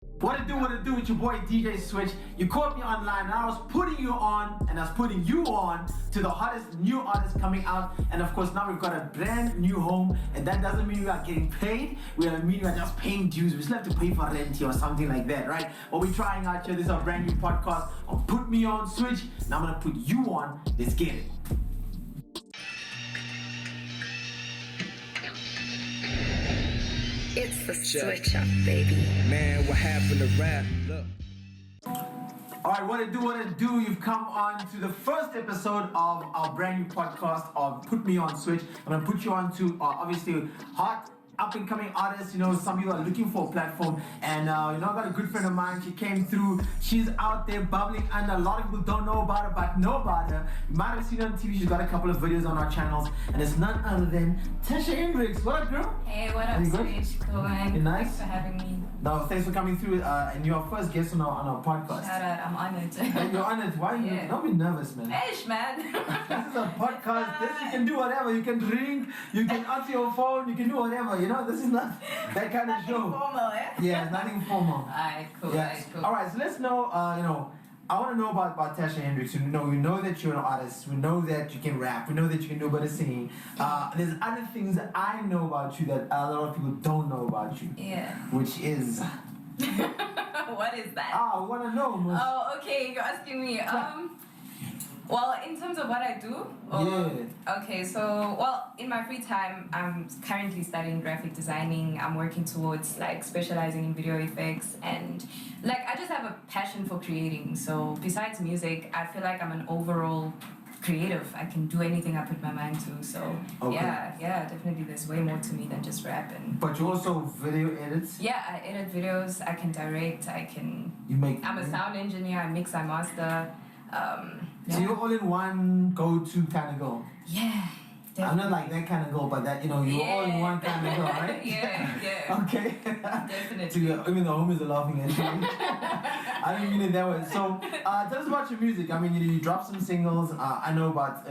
What it do with your boy DJ Switch. You caught me online and I was putting you on and I was putting you on to the hottest new artists coming out. And of course now we've got a brand new home, and that doesn't mean we are getting paid. We are just paying dues. We still have to pay for rent here or something like that, right? What we're trying out here, this is our brand new podcast on Put Me On Switch. Now I'm gonna put you on. Let's get it. It's the switch up, baby. Man, what happened to rap? Look. Alright, what it do? You've come on to the first episode of our brand new podcast of Put Me On Switch. I'm gonna put you on to obviously hot up and coming artists. You know, some people are looking for a platform, and I got a good friend of mine. She came through. She's out there bubbling, and a lot of people don't know about her, but know about her. You might have seen her on TV. She's got a couple of videos on our channels, and it's none other than TASHA HENDRIX. What up, girl? Hey, what up, Switch? Cool, man. You nice? Thanks for having me. No, thanks for coming through, and you're our first guest on our podcast. Shout out, I'm honored. And you're honored. Why are you? Yeah. Don't be nervous, man. Hey, man. This is a podcast. This you can do whatever. You can drink. You can answer your phone. You can do whatever. You know, this is not that kind of show. Formal, eh? Yeah, it's nothing formal. Alright, cool. Yes. Alright, cool. All right. So let's know. I want to know about TASHA HENDRIX. We know that you're an artist. We know that you can rap. We know that you can do a bit of singing. There's other things that I know about you that a lot of people don't know about you. Yeah. Which is. What is that? I want to know. Oh, okay. You're asking me. Well, in terms of what I do. Yeah. Okay, so in my free time, I'm currently studying graphic designing. I'm working towards like specializing in video effects, and like I just have a passion for creating. So besides music, I feel like I'm an overall creative. I can do anything I put my mind to. So Okay. yeah, definitely there's way more to me than just rapping. But you also video edits. Yeah, I edit videos, I can direct, You make. I'm a sound engineer, I mix, I master. So you're all in one go-to kind of girl. Yeah. I'm not like that kind of girl, but that, you're all in one kind of girl, right? yeah. Okay. Definitely. So, even the homies are laughing at you. I didn't mean it that way. So, tell us about your music. I mean, you dropped some singles. I know about,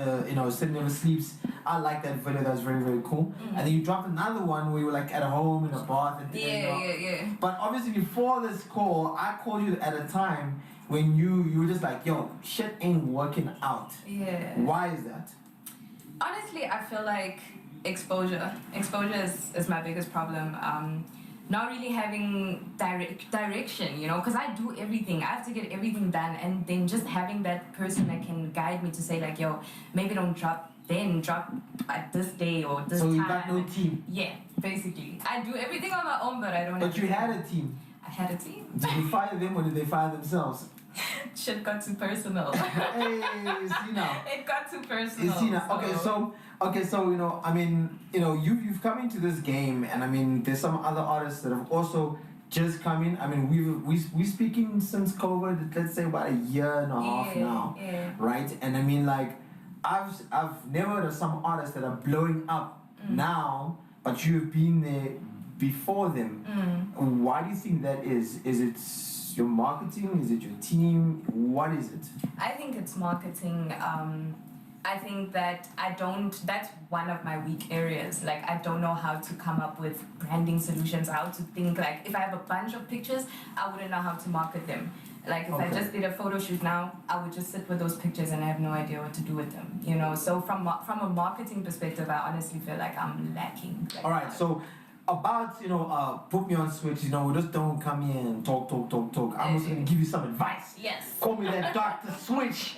Sin Never Sleeps. I like that video. That was very, very cool. Mm-hmm. And then you dropped another one where you were like at home in a bath. Yeah. But obviously, before this call, I called you at a time when you were just like, yo, shit ain't working out. Yeah. Why is that? Honestly, I feel like exposure is my biggest problem. Not really having direction, because I do everything. I have to get everything done, and then just having that person that can guide me to say like, yo, maybe don't drop at this day or this time. So you got no team? Yeah, basically. I do everything on my own, but I don't. But you had a team. I had a team. Did you fire them or did they fire themselves? Shit got too personal. Hey, see now. It got too personal. You see now. Okay, so you've come into this game, and I mean, there's some other artists that have also just come in. I mean, we speaking since COVID. Let's say about a year and a half now, right? And I mean, like, I've never heard of some artists that are blowing up now, but you've been there before them. Why do you think that is? Is it your marketing? Is it your team? What is it? I think it's marketing. I think that that's one of my weak areas. Like, I don't know how to come up with branding solutions, how to think. Like, if I have a bunch of pictures, I wouldn't know how to market them. Like, if I just did a photo shoot now, I would just sit with those pictures and I have no idea what to do with them. So from a marketing perspective, I honestly feel like I'm lacking. All right, so about Put Me On Switch, we just don't come here and talk. I'm just gonna give you some advice. Yes. Call me that Dr. Switch.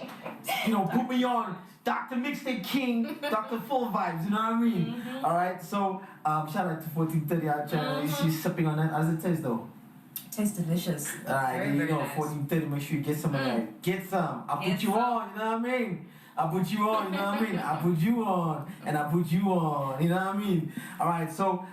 Put me on Dr. Mixtape King, Dr. Full Vibes. You know what I mean? All right. So shout out to 1430 our channel. She's sipping on that. How does it taste though? Tastes delicious. All right, Very, there you very go. nice. 1430. Make sure you get some of that. Get some. I put you on. You know what I mean? I put you on, you know what I mean? I put you on, and I put you on, you know what I mean? All right, so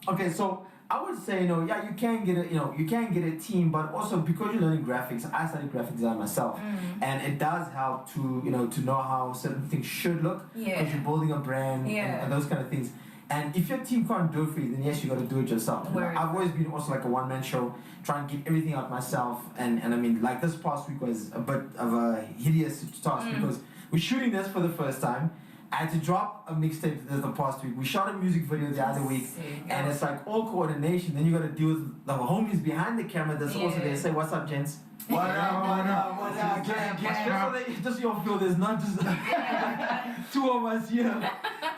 okay, so I would say, you can get a team, but also because you're learning graphics, I studied graphic design myself, and it does help to know how certain things should look, because you're building a brand and those kind of things. And if your team can't do it for you, then yes, you got to do it yourself. I've always been also like a one-man show, trying to get everything out myself, and I mean, like this past week was a bit of a hideous task because we're shooting this for the first time. I had to drop a mixtape the past week. We shot a music video the other week, and it's like all coordination. Then you got to deal with the homies behind the camera that's also there. Say, what's up, gents? What up, what up, just so you'll feel there's not just two of us here.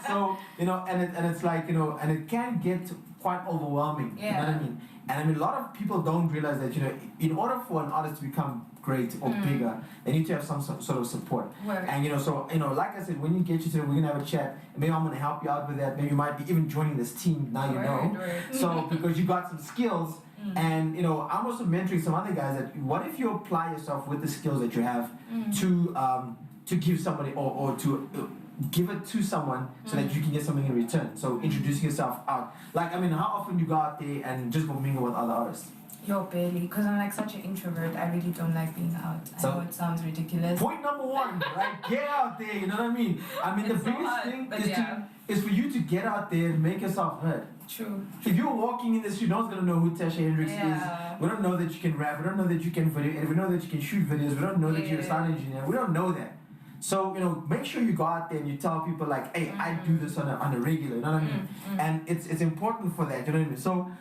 So, and it's like, and it can get quite overwhelming, you know what I mean? And I mean, a lot of people don't realize that, in order for an artist to become great or bigger, they need to have some sort of support. Word. And, so, like I said, when you get you today, we're going to have a chat. And maybe I'm going to help you out with that. Maybe you might be even joining this team, now you know. So, because you got some skills. And I'm also mentoring some other guys that what if you apply yourself with the skills that you have to give somebody or to give it to someone so that you can get something in return. So introducing yourself out. Like, I mean, how often you go out there and just go mingle with other artists? Yo, barely, because I'm like such an introvert. I really don't like being out. I know it sounds ridiculous. Point number one, right? Get out there, you know what I mean? I mean, the biggest thing is for you to get out there and make yourself heard. True. If you're walking in the street, no one's gonna know who TASHA HENDRIX is. We don't know that you can rap. We don't know that you can video. And we know that you can shoot videos. We don't know that you're a sound engineer. We don't know that. So make sure you go out there and you tell people like, hey, I do this on a regular. You know what I mean? And it's important for that. You know what I mean? So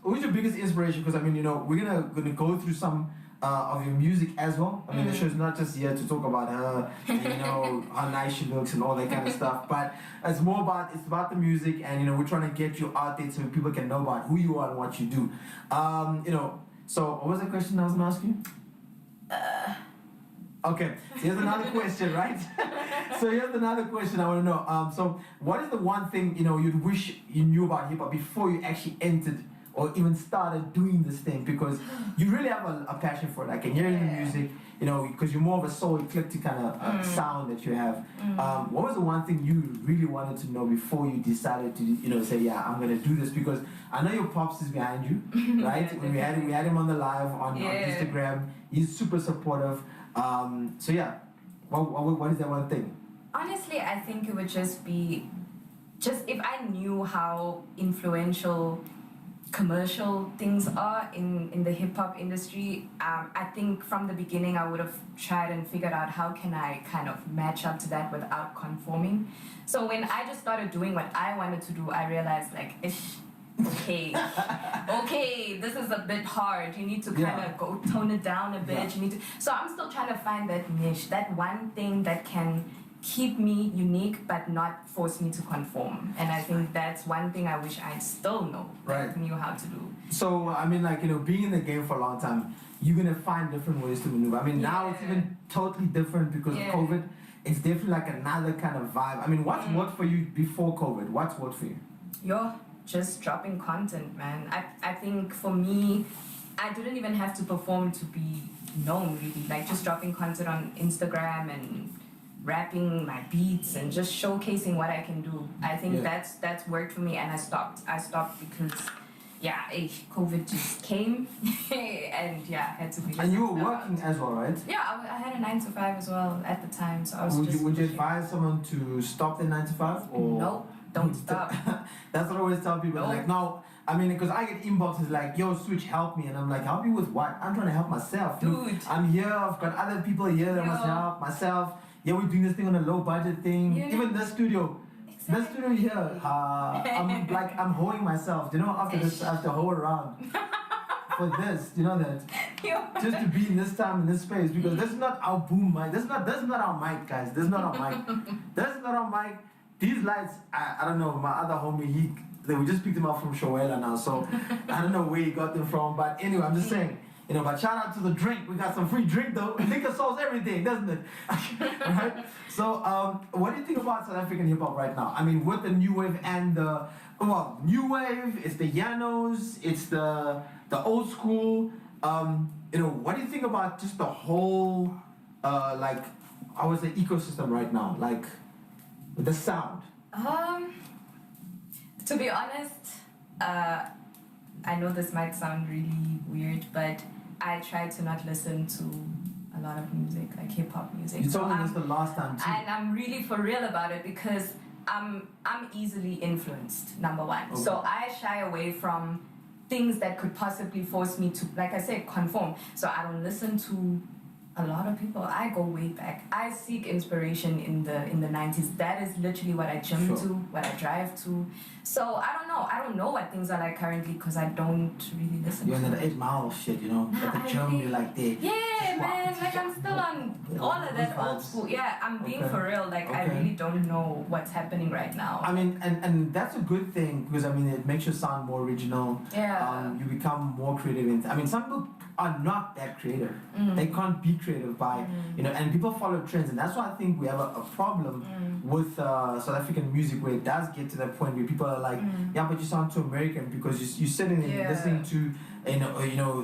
who's your biggest inspiration? Because I mean, we're gonna go through some of your music as well. I mean, the show's not just here to talk about her, and, how nice she looks and all that kind of stuff. But it's about the music, and we're trying to get you out there so people can know about who you are and what you do. So what was the question I was gonna ask you? Okay, so here's another question, right? So here's another question I want to know. So what is the one thing you'd wish you knew about hip hop before you actually entered or even started doing this thing? Because you really have a passion for it. I can hear in the music, because you're more of a soul eclectic kind of sound that you have. What was the one thing you really wanted to know before you decided to, say, yeah, I'm gonna do this? Because I know your pops is behind you, right? When we had him on the live on Instagram. He's super supportive. So yeah, what is that one thing? Honestly, I think it would just be, if I knew how influential commercial things are in the hip-hop industry, I think from the beginning I would have tried and figured out how can I kind of match up to that without conforming. So when I just started doing what I wanted to do, I realized like, okay, this is a bit hard. You need to kind of go tone it down a bit. You need to. So I'm still trying to find that niche, that one thing that can keep me unique but not force me to conform. And I think that's one thing I wish I still knew how to do. So I mean, like, being in the game for a long time, you're gonna find different ways to maneuver. I mean, now it's even totally different because of COVID. It's definitely like another kind of vibe. I mean, what's worked for you before COVID? What's worked for you? Just dropping content, man. I think for me, I didn't even have to perform to be known, really. Like, just dropping content on Instagram and rapping my beats and just showcasing what I can do. I think that's worked for me, and I stopped. I stopped because, COVID just came, and I had to be. And you were working as well, right? Yeah, I had a 9 to 5 as well at the time, so I was. Would you advise someone to stop the 9 to 5 or? Nope. Don't stop. That's what I always tell people. Like, no, I mean, because I get inboxes like, yo, Switch, help me. And I'm like, help you with what? I'm trying to help myself. Dude. Look, I'm here. I've got other people here that must help myself. Yeah, we're doing this thing on a low budget thing. Yeah. Even this studio. Exactly. This studio here, I'm hoeing myself. After this, I have to hoe around. For this, that just to be in this time in this space, because this is not our boom mic. This is not our mic, guys. This is not our mic. This is not our mic. These lights, I don't know, my other homie, we just picked them up from GoRealler now, so I don't know where he got them from, but anyway, I'm just saying, but shout out to the drink. We got some free drink though. Liquor solves everything, doesn't it? Right? So, what do you think about South African hip hop right now? I mean, with the new wave and new wave, it's the Yanos, it's the old school. What do you think about just the whole, I would say, ecosystem right now? Like, the sound? To be honest, I know this might sound really weird, but I try to not listen to a lot of music, like hip-hop music. You told me this the last time too. And I'm really for real about it because I'm easily influenced, number one. Okay. So I shy away from things that could possibly force me to, like I said, conform. So I don't listen to A lot of people. I go way back. I seek inspiration in the 90s. That is literally what I gym Sure. to, what I drive to. So I don't know. I don't know what things are like currently because I don't really listen You're to in that it. 8 Mile shit, you know. Nah, At the I gym, really- you're like there. Yeah, man. Like I'm still on all of that old school. Yeah, I'm being Okay. for real. Like I Okay. really don't know what's happening right now. I mean, and that's a good thing because I mean it makes you sound more original. Yeah. You become more creative. I mean, some people are not that creative. They can't be creative by you know, and people follow trends, and that's why I think we have a problem with South African music where it does get to that point where people are like, yeah, but you sound too American because you're sitting and Yeah. listening to you know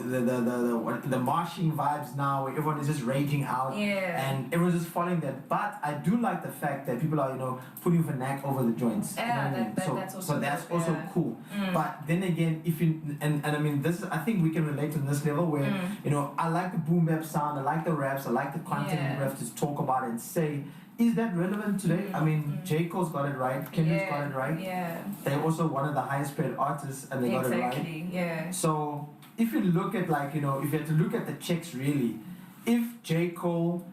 the marching vibes now where everyone is just raging out Yeah. and everyone's just following that. But I do like the fact that people are you know putting vernac over the joints. You know Yeah, what I mean? that's also so that's good, also yeah. cool. But then again, if you and I mean this, I think we can relate on this level where you know I like the boom bap sound, I like the raps, I like the content Yeah. we have to talk about and say. Is that relevant today? I mean, J. Cole's got it right, Kendrick's got it right. Yeah. They're also one of the highest paid artists and they got it right. Exactly. Yeah. So if you look at like, you know, if you had to look at the checks really, if J. Cole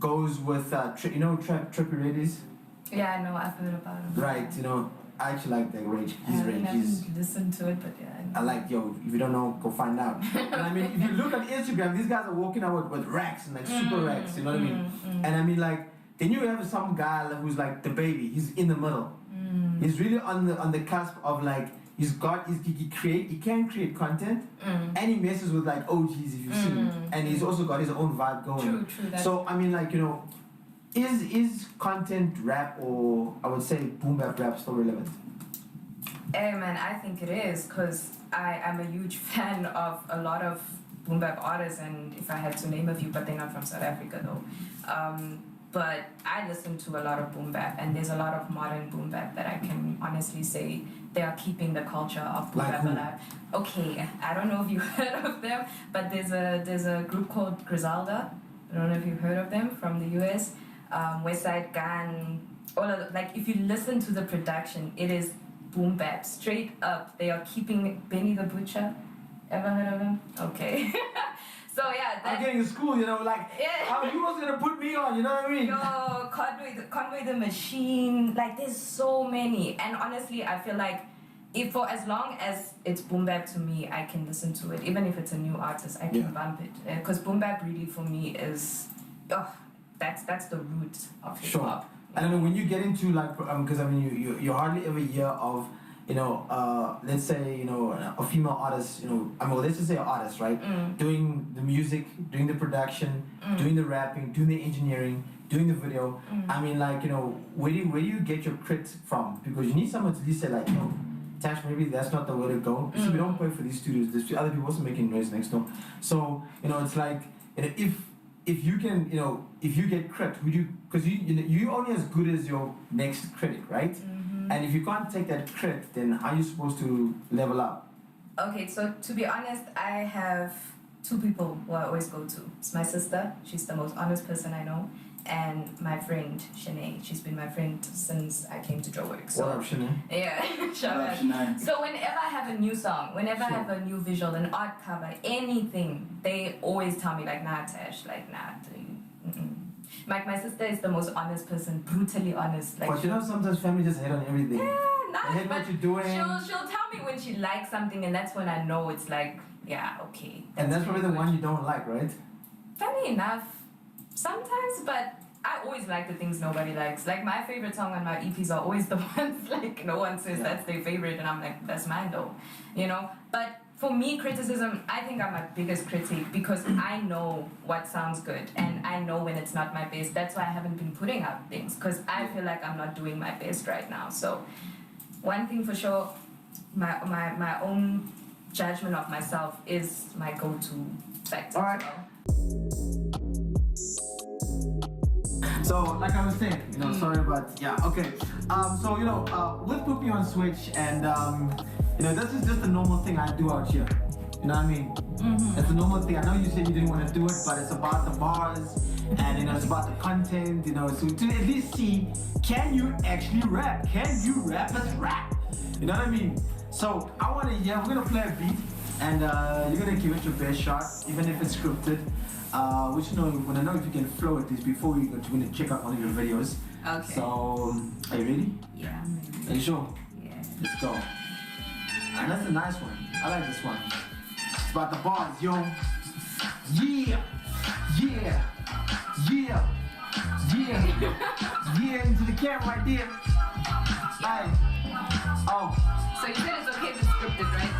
goes with, Trippie Reddy's, Yeah, I know. I've heard about him. right, you know, I actually like that rage. He's I rage. He's, haven't listened to it, but yeah. I like, yo, if you don't know, go find out. And I mean, if you look on Instagram, these guys are walking out with racks and like super racks, you know what I mean? And I mean like, then you have some guy who's like the baby, he's in the middle. He's really on the cusp of like, he can create content and he messes with like OGs if you've seen. And he's also got his own vibe going. True. So I mean like, you know, is content rap or I would say boom bap rap still relevant? Hey man, I think it is because I'm a huge fan of a lot of boom bap artists, and if I had to name a few, but they're not from South Africa though. But I listen to a lot of boom bap, and there's a lot of modern boom bap that I can honestly say they are keeping the culture of boom Like bap who? alive. Okay, I don't know if you heard of them, but there's a group called Griselda. I don't know if you've heard of them from the US. West Side Gun, all of the, like if you listen to the production, it is boom bap straight up. They are keeping Benny the Butcher. Ever heard of him? Okay. So yeah, I'm getting in school, you know, like yeah. you was gonna put me on, you know what I mean? Yo, Conway the Machine, like there's so many. And honestly, I feel like if for as long as it's boom bap to me, I can listen to it. Even if it's a new artist, I can Yeah. bump it. Because boom bap really for me is, that's the root of hip Sure. hop. And I mean, when you get into like, because I mean, you hardly ever hear of, you know, let's say, you know, a female artist, you know, I mean, let's just say an artist, right? Doing the music, doing the production, doing the rapping, doing the engineering, doing the video. I mean, like, you know, where do you get your crit from? Because you need someone to at least say, like, yo, Tash, maybe that's not the way to go. So we don't pay for these studios. There's other people also making noise next door. So, you know, it's like, you know, if you can, you know, if you get crit, would you, because you're only as good as your next critic, right? And if you can't take that crit, then how are you supposed to level up? Okay, so to be honest, I have two people who I always go to. It's my sister, she's the most honest person I know, and my friend, Shanae. She's been my friend since I came to Joburg. So, What up, Shanae? yeah, shout What up, out. Shanae? So whenever I have a new song, whenever I Sure. have a new visual, an art cover, anything, they always tell me like, nah, Tash, like, nah. Like my sister is the most honest person, brutally honest. Like, But you know, sometimes family just hate on everything. yeah, They nice, hate what but you're doing. she'll tell me when she likes something, and that's when I know it's like, yeah, okay. And that's probably the really one you don't like, right? good. Funny enough, sometimes, but I always like the things nobody likes. Like my favorite song on my EPs are always the ones like no one says that's their favorite, and I'm like, that's mine though, you know. But for me, criticism, I think I'm my biggest critic because I know what sounds good and I know when it's not my best. That's why I haven't been putting out things because I feel like I'm not doing my best right now. So one thing for sure, my own judgment of myself is my go-to factor. All right. So, like I was saying, you know, sorry about, yeah, okay. So, you know, with Put Me on Switch and, you know, this is just a normal thing I do out here. You know what I mean? It's a normal thing. I know you said you didn't want to do it, but it's about the bars and, you know, it's about the content, you know, so to at least see, can you actually rap? Can you rap as rap? You know what I mean? So, I want to, we're going to play a beat. and you're gonna give it your best shot, even if it's scripted. Which when I know if you can flow with this before we're gonna check out one of your videos. Okay. So, are you ready? Yeah, I'm ready. Are you sure? Yeah. Let's go. And that's a nice one. I like this one. It's about the bars, yo. Yeah, yeah, yeah, yeah, yeah. Into the camera right there. Hey. Oh. So you said it's okay if it's scripted, right?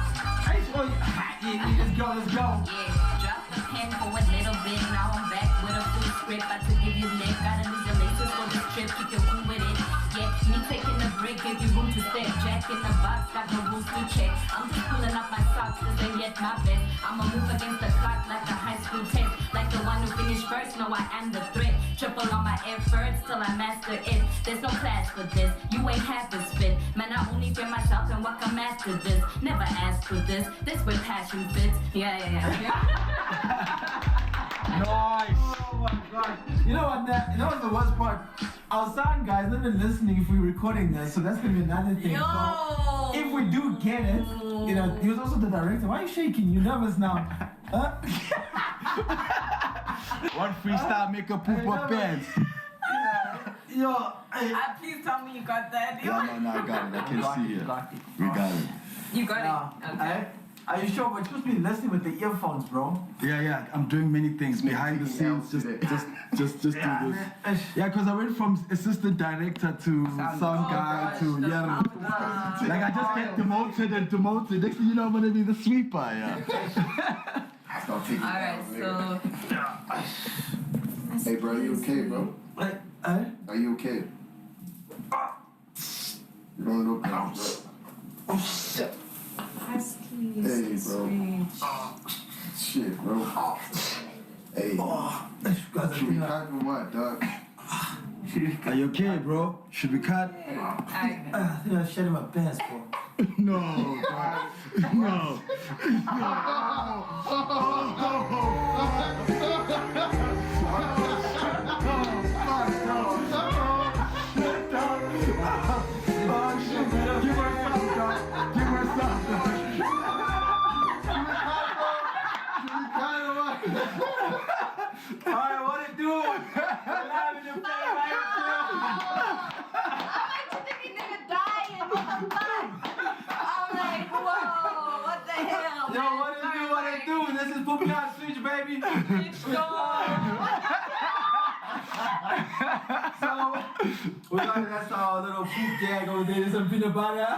Hey, show you. Yeah, let's go, let's go. Yeah. Drop the pen for a little bit. Now I'm back with a full script. About to give you lick. Gotta lose your laces for this trip. Keep your cool with it. Yeah, me taking the break, give you room to step. Jack in the box, got no rules to check. I'm just pulling up my socks, this ain't yet my best. I'ma move against the clock like a high school test. Like the one who finished first, no, I am the threat. Triple on my efforts till I master it. There's no class for this, you ain't half as fit. Man, I only fear myself and what can master this. Never asked for this where passion fits. Yeah. Nice. Oh my god. You know what's the worst part? Our sound guys not even listening if we're recording this, so that's gonna be another thing. Yo. So if we do get it, he was also the director. Why are you shaking? You nervous now? Huh? One freestyle make a poop up pants. Yo, hey. Please tell me you got that. No, I got it. I can see it. We got it. You got it? Okay. Are you sure? We're supposed to be listening with the earphones, bro. Yeah. I'm doing many things behind the scenes. Just do this. Yeah, because I went from assistant director to sound guy to like I just get demoted. Next thing you know, I'm gonna be the sweeper. Yeah. Alright, so. Hey, bro, you okay, bro? Are you okay? You don't look like bro. Oh shit. Hey, bro. Shit, bro. Hey. Should we cut or what, dog? Are you okay, bro? Should we cut? I think I shit in my pants, bro. No, bro. No. Alright, what it do? Live in your face right Yo, what it do? This is Put Me On Switch, baby. So, that's our little poop gag over there. There's some peanut butter.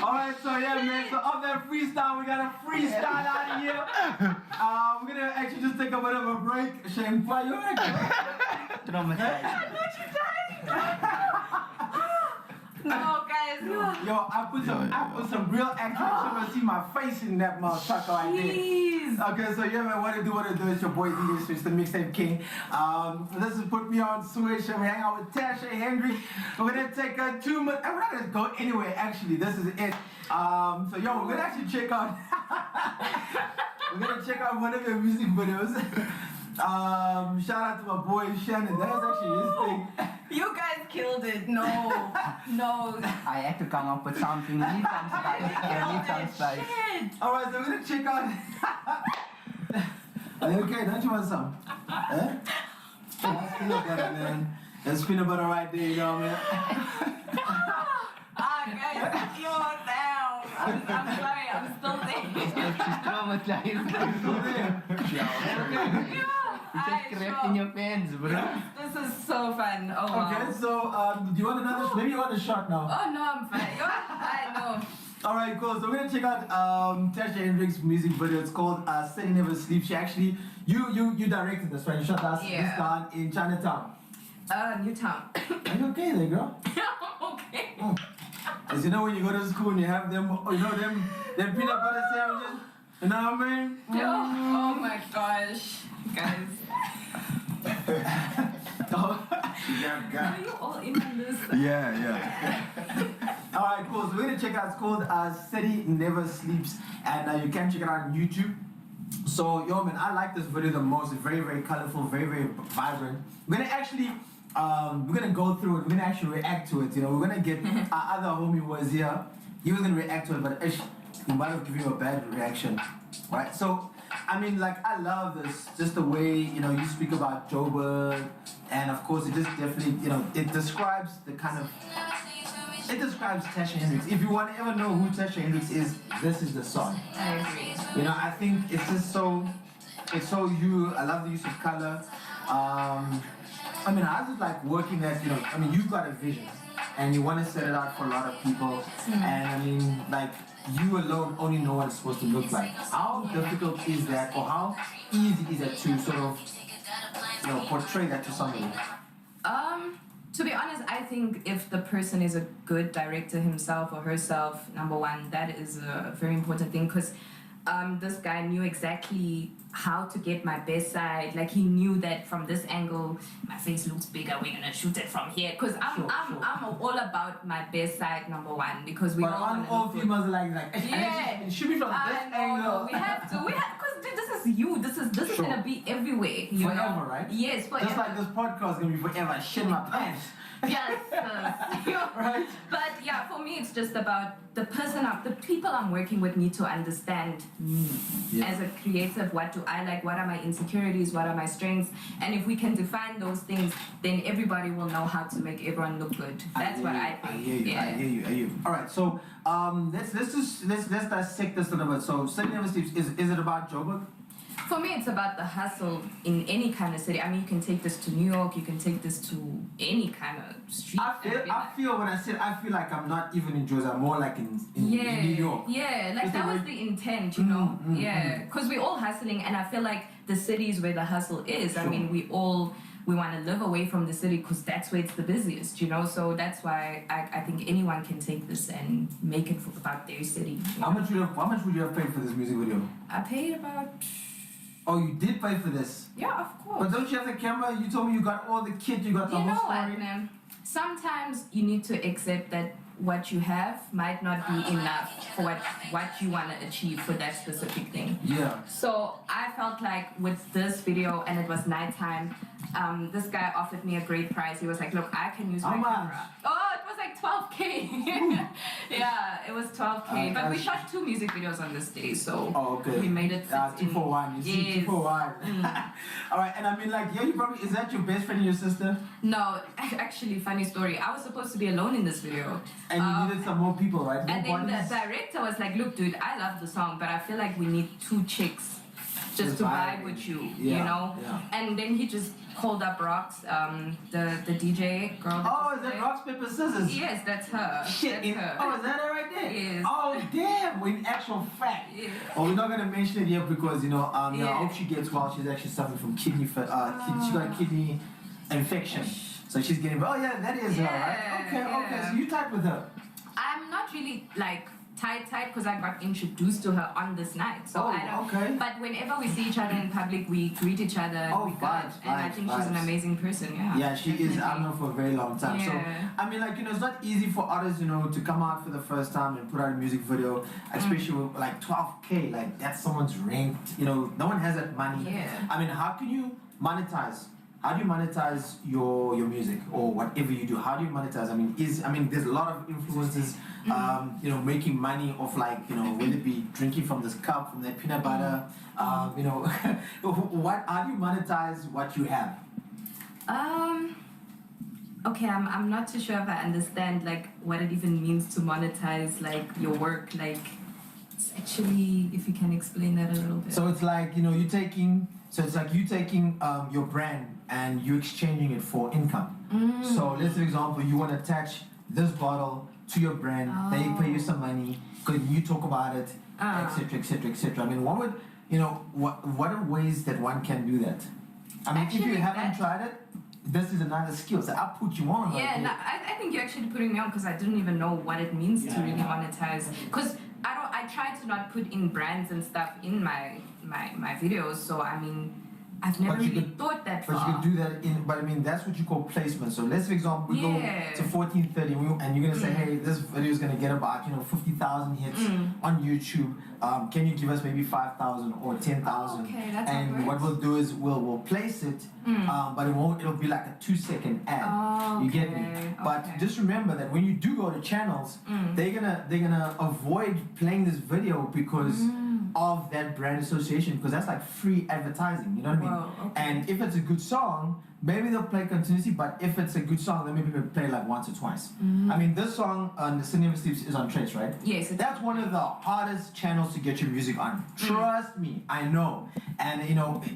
Alright, so yeah, man. So of that freestyle, we got a freestyle out of here. We're gonna actually just take a bit of a break. Shame, why you No, guys. Yo, I put some real action. You should see my face in that motherfucker right there. Jeez. Okay, so yeah, man, what it do? It's your boy DJ Switch, the mixtape king. This is Put Me On Switch, and we hang out with TASHA HENDRIX. We're gonna take 2 minutes. We're not gonna go anywhere. Actually, this is it. So yo, we're gonna actually check out. We're gonna check out one of your music videos. Shout out to my boy Shannon. That was actually his thing. You guys killed it. No. I had to come up with something. Need some spice. Shit. Alright, so we're gonna check out. Are you okay? Don't you want some? Eh? That's peanut butter, man. That's peanut butter right there, you know, man. Guys, you're down. I'm sorry, I'm still there. She's traumatized. Just crept in your pants, bro. This is so fun. Oh, wow. Okay, so do you want another? Maybe you want a shot now. Oh, no, I'm fine. I know. Alright, cool. So we're gonna check out TASHA HENDRIX music video. It's called City Never Sleeps. She actually, you directed this, right? You shot this down in Chinatown. Newtown. Are you okay there, girl? Okay. As you know, when you go to school and you have them, them peanut butter sandwiches. You know what I mean? Oh my gosh, guys. Are you all in on this? Yeah. Alright, cool. So we're gonna check out. It's called City Never Sleeps, and you can check it out on YouTube. So, yo, man, I like this video the most. It's very, very colorful, very, very vibrant. We're gonna actually we're gonna go through it. We're gonna actually react to it. You know, we're gonna get our other homie who was here. He was gonna react to it, but he might have given you a bad reaction, right? So, I mean, like, I love this, just the way, you know, you speak about Joburg, and of course, it just definitely, you know, it describes the kind of, it describes TASHA HENDRIX. If you want to ever know who TASHA HENDRIX is, this is the song. I agree. You know, I think it's just so, it's so you. I love the use of color. I mean, I just like working at, you know, I mean, you've got a vision and you want to set it out for a lot of people. And I mean, like, you alone only know what it's supposed to look like. How difficult is that, or how easy is it to sort of, you know, portray that to somebody? To be honest, I think if the person is a good director himself or herself, number one, that is a very important thing, because this guy knew exactly how to get my best side. Like, he knew that from this angle, my face looks bigger, we're gonna shoot it from here. Because I'm all about my best side, number one, because we all females like yeah, it should be from this angle. No, we have to, because this is you. This is gonna be everywhere. You forever, know? right? Yes, forever. Just like this podcast is gonna be forever. I shit my pants. Yes, right. But yeah, for me, it's just about the people I'm working with need to understand me as a creative. What do I like? What are my insecurities? What are my strengths? And if we can define those things, then everybody will know how to make everyone look good. That's what I think. I hear you. All right, so let's dissect this a little bit. So, City Never Sleeps. Is it about Joburg? For me, it's about the hustle in any kind of city. I mean, you can take this to New York, you can take this to any kind of street. I feel when I said, I feel like I'm not even in Jersey, I'm more like in New York. Yeah, like that was the intent, you know? Because we're all hustling, and I feel like the city is where the hustle is. Sure. I mean, we want to live away from the city because that's where it's the busiest, you know? So that's why I think anyone can take this and make it about their city. How much would you have paid for this music video? I paid about... Oh, you did pay for this? Yeah, of course. But don't you have the camera? You told me you got all the kit, you got the whole story. You know what, sometimes you need to accept that what you have might not be enough for what you want to achieve for that specific thing. Yeah. So I felt like with this video, and it was nighttime, this guy offered me a great price. He was like, look, I can use my camera. Oh, it was like 12K. Yeah, it was 12K. But we shot 2 music videos on this day, so we made it 2 for 1. You see, 2 for 1. All right, and I mean, like, yeah, you probably, is that your best friend and your sister? No, actually, funny story. I was supposed to be alone in this video. And you needed some more people, right? And then the director was like, look, dude, I love the song, but I feel like we need 2 chicks just to vibe with you, you know? Yeah. And then he just called up Rox, the DJ girl. Oh, is that Rox, Paper, Scissors? Yes, that's her. Shit. That's her. Oh, is that her right there? Yes. Oh, damn. Well, in actual fact. Yeah. Oh, we're not going to mention it here because, you know, I hope she gets well. She's actually suffering from kidney, she got a kidney infection. So she's getting, oh yeah, that is her, right? Okay, so you typed with her. I'm not really like tight because I got introduced to her on this night. So I don't, but whenever we see each other in public, we greet each other, we good. And I think she's an amazing person, Yeah, she is. I've known her for a very long time. So, I mean, like, you know, it's not easy for artists, you know, to come out for the first time and put out a music video, especially with like 12K, like that's someone's rent, you know, no one has that money. Yeah. I mean, how can you monetize? How do you monetize your music or whatever you do? How do you monetize? I mean, there's a lot of influencers, you know, making money off, like, you know, whether it be drinking from this cup, from that peanut butter, you know, how do you monetize what you have? Okay, I'm not too sure if I understand like what it even means to monetize like your work. Like, it's actually, if you can explain that a little bit. So it's like, you know, you taking your brand and you exchanging it for income. So let's say, for example, you want to attach this bottle to your brand, they pay you some money, because you talk about it, etc., etc., etc. I mean, what are ways that one can do that? I mean, actually, if you haven't tried it, this is another skill. So I'll put you on. Yeah, no, I think you're actually putting me on because I didn't even know what it means to really monetize. Because I try to not put in brands and stuff in my videos. So I mean, I've never But you really could- thought that But far. you can do that in, but I mean, that's what you call placement. So let's, for example, we go Yeah. to 1430 and you're going to say, hey, this video is going to get about, 50,000 hits on YouTube. Can you give us maybe 5,000 or 10,000? Okay, that's how it And what works. we'll do is we'll place it, but it'll be like a 2-second ad. Oh, You get me? okay, But okay. just remember that when you do go to channels, they're gonna avoid playing this video because of that brand association, because that's like free advertising, you know what I mean? Wow, okay. And if it's a good song, maybe they'll play continuously, but if it's a good song, then maybe they'll play like once or twice. I mean, this song on The City Never Sleeps is on Trace, right? Yes, That's one of the hardest channels to get your music on. Trust me, I know. And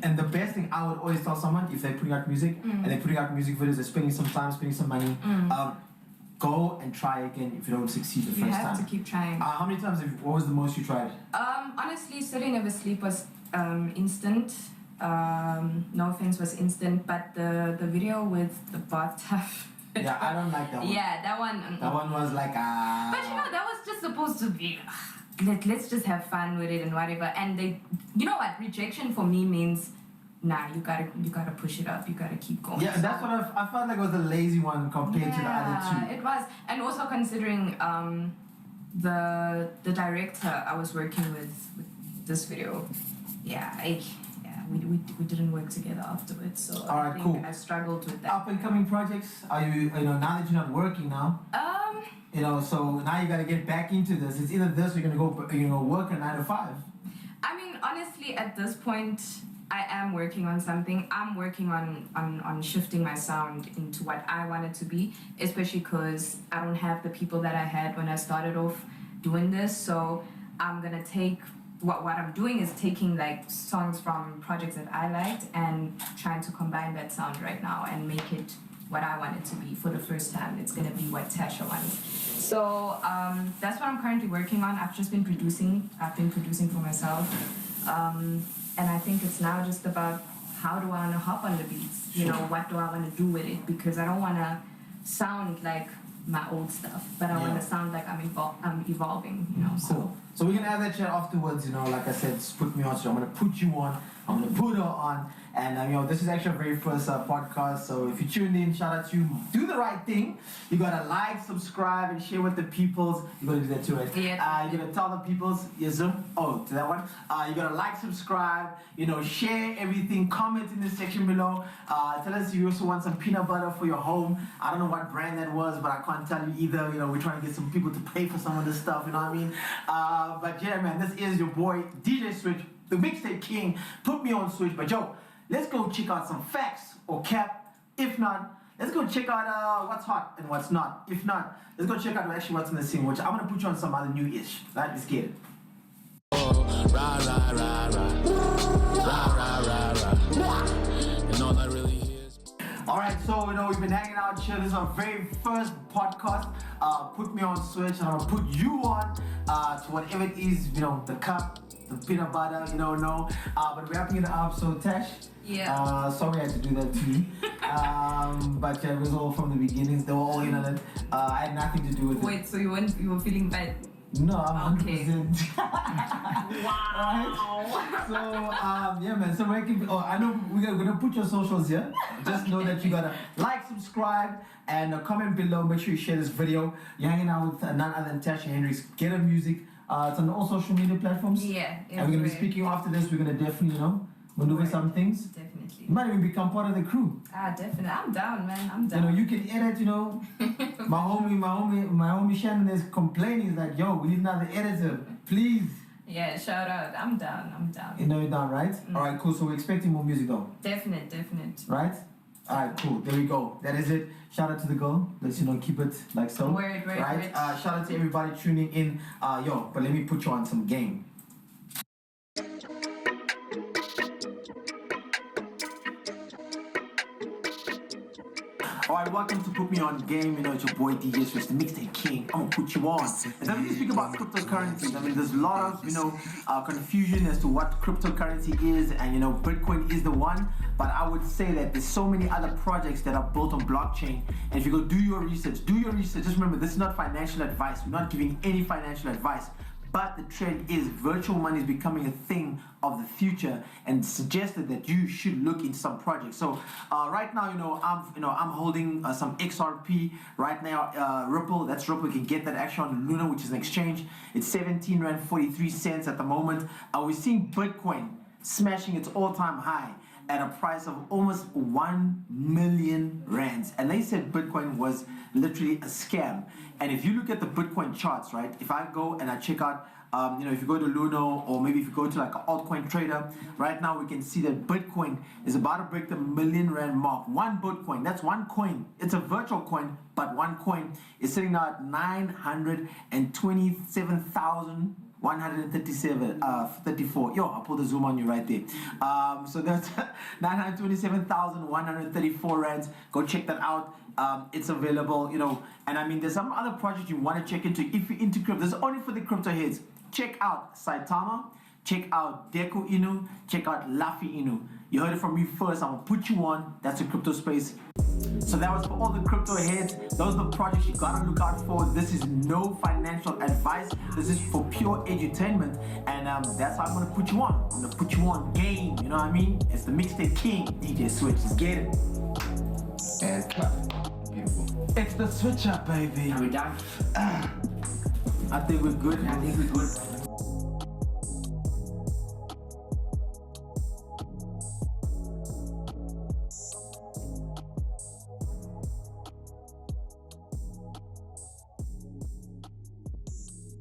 and the best thing I would always tell someone, if they're putting out music and they're putting out music videos, they're spending some time, spending some money, go and try again if you don't succeed the you first have time. to keep trying. How many times what was the most you tried? Honestly, City Never Sleep was instant. No Offense was instant, but the video with the bathtub. Yeah, I don't like that one. Yeah, that one. That one was like But that was just supposed to be. Let's just have fun with it and whatever. And they, what, rejection for me means, nah, you gotta push it up. You gotta keep going. Yeah, that's what I felt like it was a lazy one compared to the other two. It was, and also considering the director I was working with this video, we didn't work together afterwards. So Alright, I think cool. I struggled with that. Up and coming projects, are you now that you're not working now? So now you gotta get back into this. It's either this or you're gonna go work a 9 to 5. I mean, honestly, at this point, I am working on something. I'm working on shifting my sound into what I want it to be, especially because I don't have the people that I had when I started off doing this. So I'm gonna take what I'm doing is taking like songs from projects that I liked and trying to combine that sound right now and make it what I want it to be for the first time. It's gonna be what Tasha wants. So that's what I'm currently working on. I've just been producing. I've been producing for myself. And I think it's now just about how do I want to hop on the beats? What do I want to do with it? Because I don't want to sound like my old stuff, but I want to sound like I'm evolving, Cool. So we're gonna have that chat afterwards, like I said, just put me on, so I'm gonna put you on, I'm gonna put her on, and this is actually our very first podcast, so if you tuned in, shout out to you, do the right thing, you gotta like, subscribe, and share with the peoples, you gotta do that too, right? Yeah. You gotta tell the peoples, to that one, you gotta like, subscribe, share everything, comment in the section below, tell us if you also want some peanut butter for your home. I don't know what brand that was, but I can't tell you either, we're trying to get some people to pay for some of this stuff, you know what I mean? But yeah, man, this is your boy, DJ Switch, the mixtape king. Put me on Switch. But yo, let's go check out some facts or cap. If not, let's go check out what's hot and what's not. If not, let's go check out actually what's in the scene, which I'm gonna put you on some other new-ish. Right, let's get it. And all I really is. All right, so we've been hanging out here. This is our very first podcast. Put me on Switch, and I'll put you on to whatever it is, the cup, the peanut butter, no. But we're wrapping it up. So Tash, sorry I had to do that to you. But yeah, it was all from the beginnings. They were all in on it. I had nothing to do with it. Wait, so you were feeling bad? No, I'm 100%. Wow. Right? So, yeah, man. So, I know we're gonna put your socials here. Just know that you gotta like, subscribe, and comment below. Make sure you share this video. You're hanging out with none other than TASHA HENDRIX. Get her music. It's on all social media platforms. Yeah. And we're gonna be speaking after this. We're gonna definitely, maneuver some things. Definitely. You might even become part of the crew. Definitely. I'm down, man. I'm down. You can edit, my homie Shannon is complaining. He's like, yo, we need another editor, please. Yeah, shout out. I'm down. You're down, right? All right, cool. So we're expecting more music though. Definite. Right? All right, cool. There we go. That is it. Shout out to the girl. Let's keep it like so. Word. Right? Shout out to everybody tuning in. But let me put you on some game. Alright, welcome to Put Me On Game. It's your boy DJ Switch, the mixtape king. I'm gonna put you on. And then we speak about cryptocurrencies. There's a lot of confusion as to what cryptocurrency is, and Bitcoin is the one. But I would say that there's so many other projects that are built on blockchain. And if you go do your research. Just remember, this is not financial advice. We're not giving any financial advice. but the trend is virtual money is becoming a thing of the future, and suggested that you should look into some projects. So right now, I'm holding some XRP right now. Ripple, that's Ripple. You can get that actually on Luna, which is an exchange. It's 17 Rand 43 cents at the moment. We're seeing Bitcoin smashing its all-time high at a price of almost 1 million rands, and they said Bitcoin was literally a scam. And if you look at the Bitcoin charts, right, if I go and I check out if you go to Luno, or maybe if you go to like an altcoin trader, right now we can see that Bitcoin is about to break the 1 million rand mark. One Bitcoin, that's one coin. It's a virtual coin, but one coin is sitting now at 927,134. Yo, I'll pull the zoom on you right there. So that's 927,134 rands. Go check that out. It's available, and I mean, there's some other projects you want to check into. If you're into crypto, this is only for the crypto heads. Check out Saitama, check out Deku Inu, check out Laffy Inu. You heard it from me first. I'm gonna put you on. That's a crypto space. So that was for all the crypto heads. Those are the projects you gotta look out for. This is no financial advice. This is for pure edutainment, and that's how I'm gonna put you on. I'm gonna put you on game. You know what I mean? It's the mixtape king, DJ Switch. Let's get it. And clap. Beautiful. It's the switch up, baby. Are we done? I think we're good. I think we're good.